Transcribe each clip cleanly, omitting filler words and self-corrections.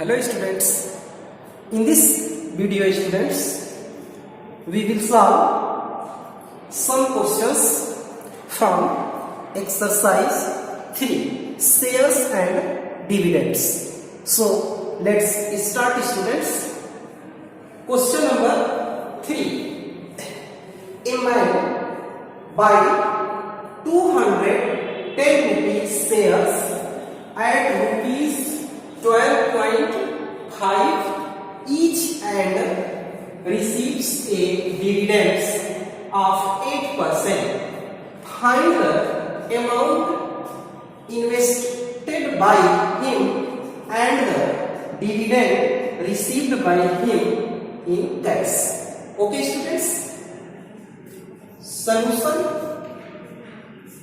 Hello students, in this video students we will solve some questions from exercise 3 shares and dividends. So let's start students. Question number 3. A man buy 210 rupees shares at rupees 12.5 each and receives a dividends of 8%. Find the amount invested by him and the dividend received by him in cash. Okay students, solution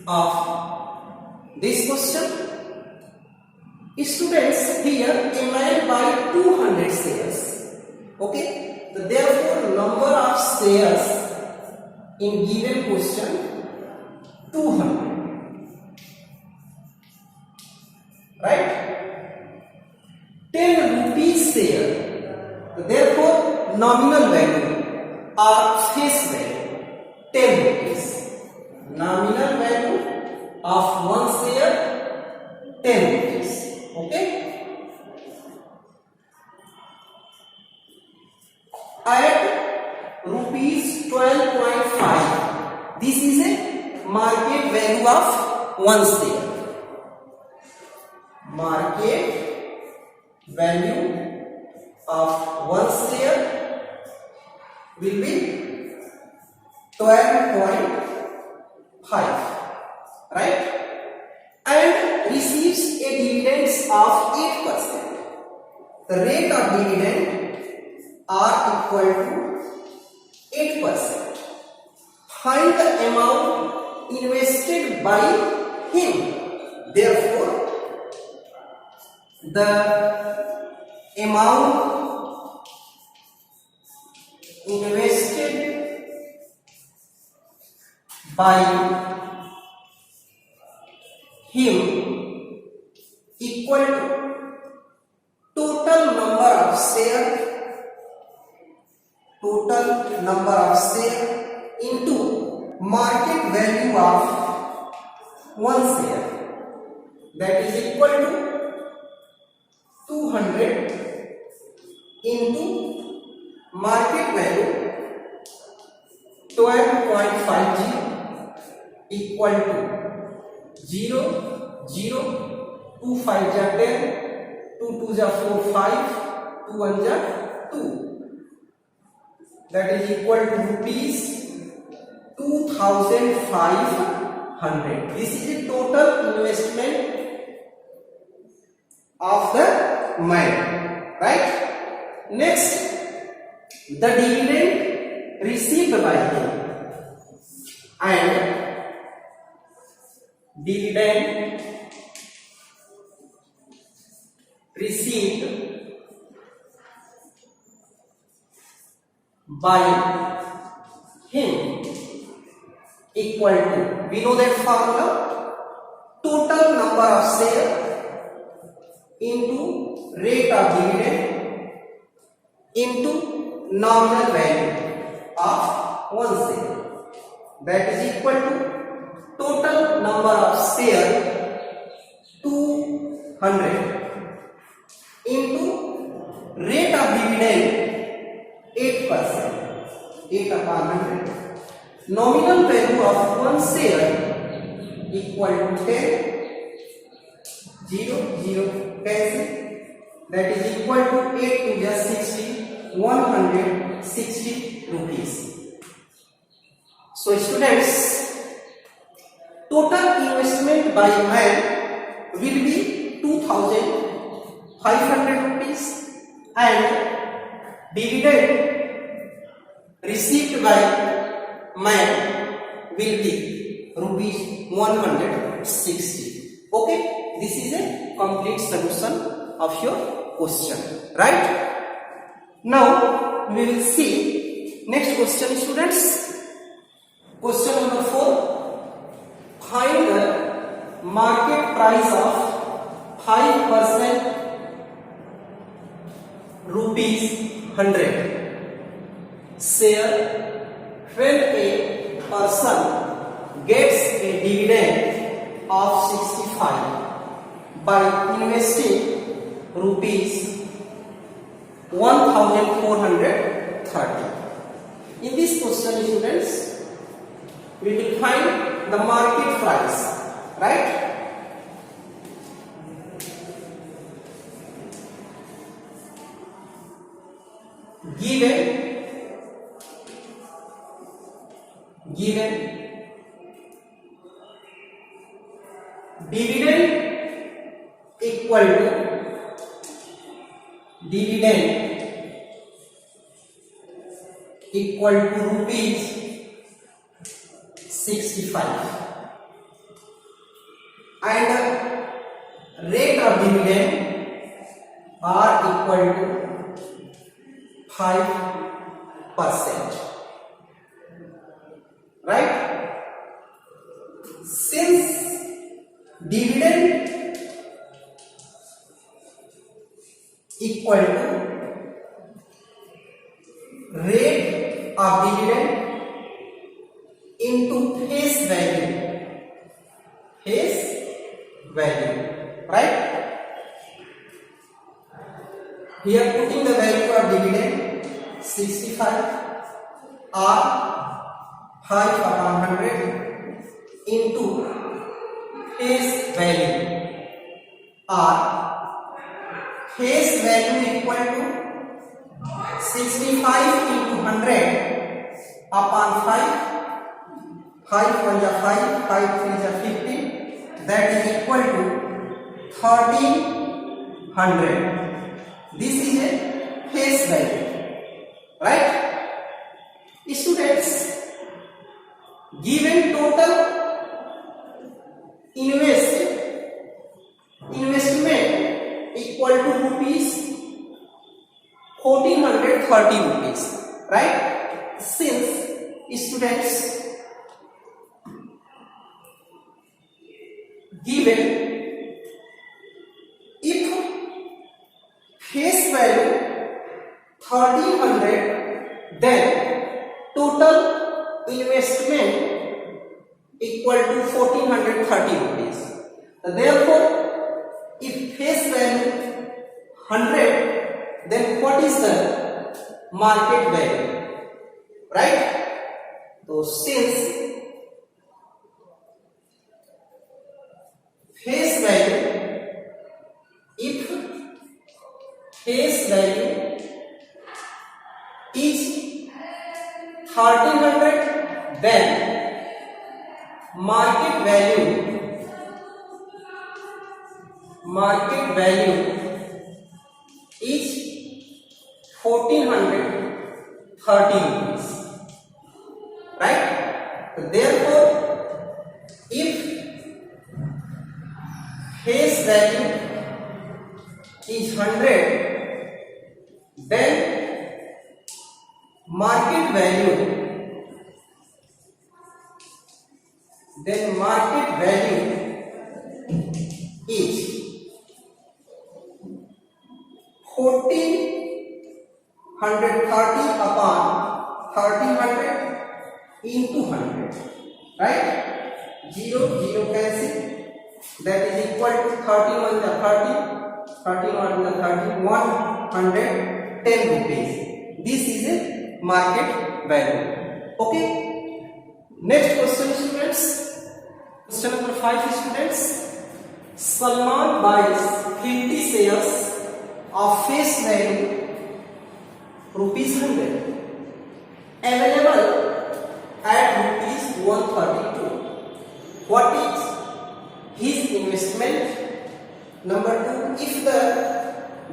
of this question. Students, here a man buy 200 shares. Okay, so therefore number of shares in given question 200, right? 10 rupees share, so therefore nominal value or face value 10 rupees. Nominal value of one share 10 rupees. Okay, at rupees 12.5, this is a market value of one share. Market value of one share will be 12.5, right? And receives a dividends of 8%. The rate of dividend are equal to 8%. Find the amount invested by him. Therefore, the amount invested by him equal to total number of share into market value of one share, that is equal to 200 into market value 12.50 equal to 0, 0, 2 5 ja 10, 2 2 ja 4 5, 2 1 ja 2, that is equal to rupees 2500. This is the total investment of the man, right? Next, the dividend received by him, and dividend received by him equal to, we know that formula, total number of share into rate of dividend into nominal value of one share, that is equal to total number of share 200 into rate of dividend 8%, 8 upon 100. Nominal value of one share equal to 10, 0, 0, cancel, that is equal to 8 to just 60, 160 rupees. So students, total investment by man will be 2500 rupees and dividend received by man will be rupees 160. Okay, this is a complete solution of your question, right? Now we will see next question students. Question number 4. Find the market price of 5% rupees 100 share when a person gets a dividend of 65 by investing rupees 1430. In this question, students, we will find the market price, right? Given dividend equal to rupees 65 and rate of dividend are equal to 5%, right? Since dividend equal to rate of dividend into face value, right? Here putting the value of dividend 65 or 5/100 into face value, or face value equal to 65 into 100 upon 5. 5 1 is 5, 5 3 is 50, that is equal to 1300. This is a face value, right? Students, given total investment equal to rupees 1430 rupees, right? Since students, given if face value 1300, then total investment equal to 1430 rupees. Therefore, if face value 100, then what is the market value, right? So since face value, if face value is 1300, then market value is 1430 rupees, right? Therefore, if face value is 100, then market value is 1430 upon 1300 into 100, right? 0 cancel, that is equal to 31 is 30, 31 is 30, 110 rupees. This is a market value. Okay. Next question, students. Question number 5, students. Salman buys 50 shares of face value rupees 100, available at rupees 132. What is his investment? Number 2, if the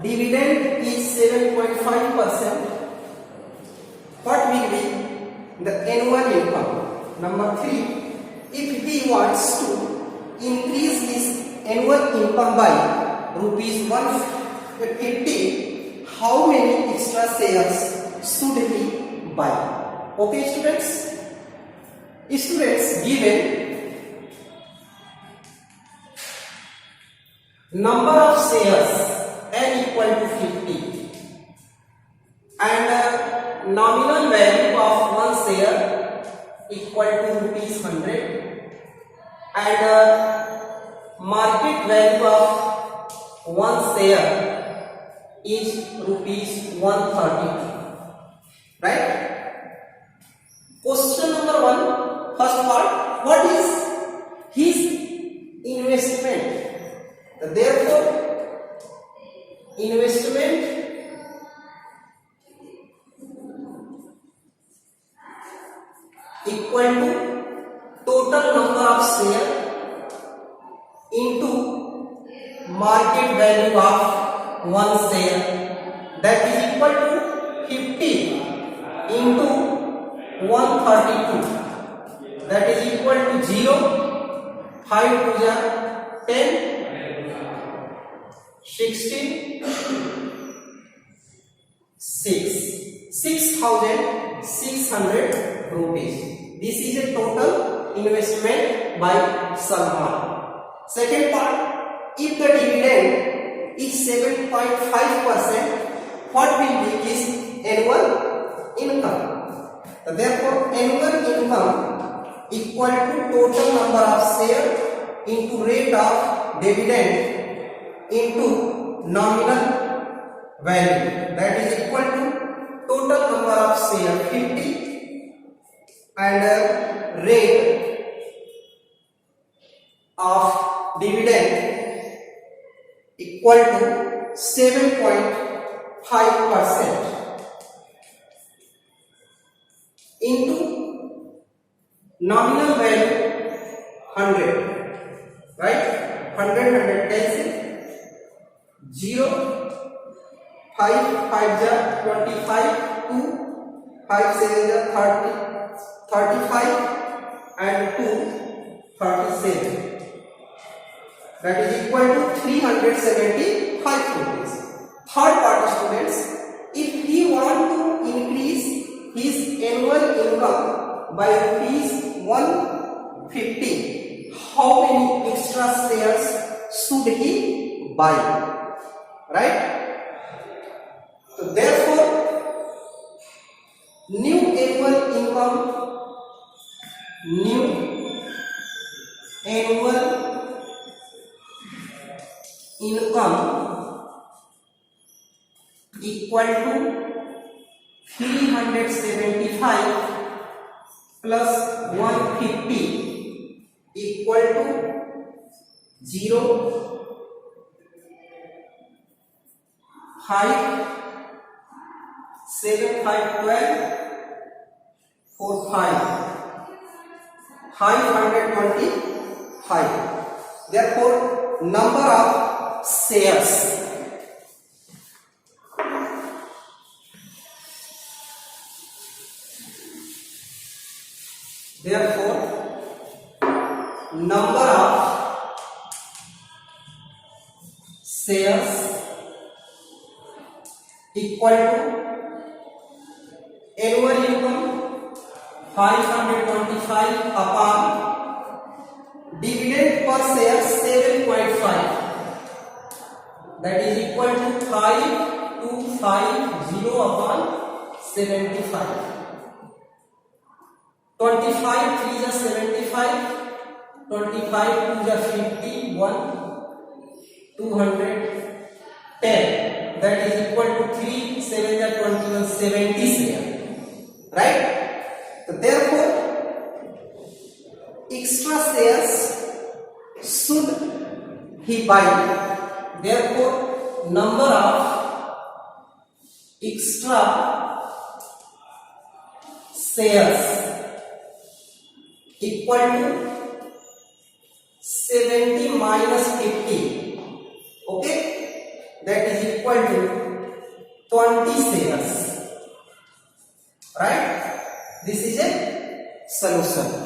dividend is 7.5%, what will be the annual income? Number 3, if he wants to increase his annual income by rupees 150, how many extra shares should he buy? Okay, students. Given number of shares n equal to 50 600 and market value of one share is rupees 130, right? Question number 1, first part, what is his investment? Therefore investment equal to total number of share into market value of one share, that is equal to 50 into 132, that is equal to 0, 5 to the 10, 16, 6,600 rupees. This is a total investment by Salman. Second part, if the dividend is 7.5%, what will be his annual income? Therefore annual income equal to total number of share into rate of dividend into nominal value, that is equal to total number of share 50 and rate of dividend equal to 7.5% into nominal value 100, right? 100 cancel, 0, 5 5 ja 25, 2 5 7 ja 30, 35 and 2 37, that is equal to 375 rupees. Third part, students, if he want to increase his annual income by rupees 150, how many extra shares should he buy, right? So therefore new annual income equal to 375 plus 150 equal to 0, 5, 7, 5, 12, 4, 5, 525. Therefore number of shares equal to annual income 525 upon dividend per share 7.5, that is equal to 5250 upon 75. 25 3 is 75, 25 2 is 51, 210, that is equal to 3 7 is 21, 70 share, right? So therefore extra shares should he buy. Therefore number of extra shares equal to 70 minus 50, okay, that is equal to 20 shares, right? This is a solution.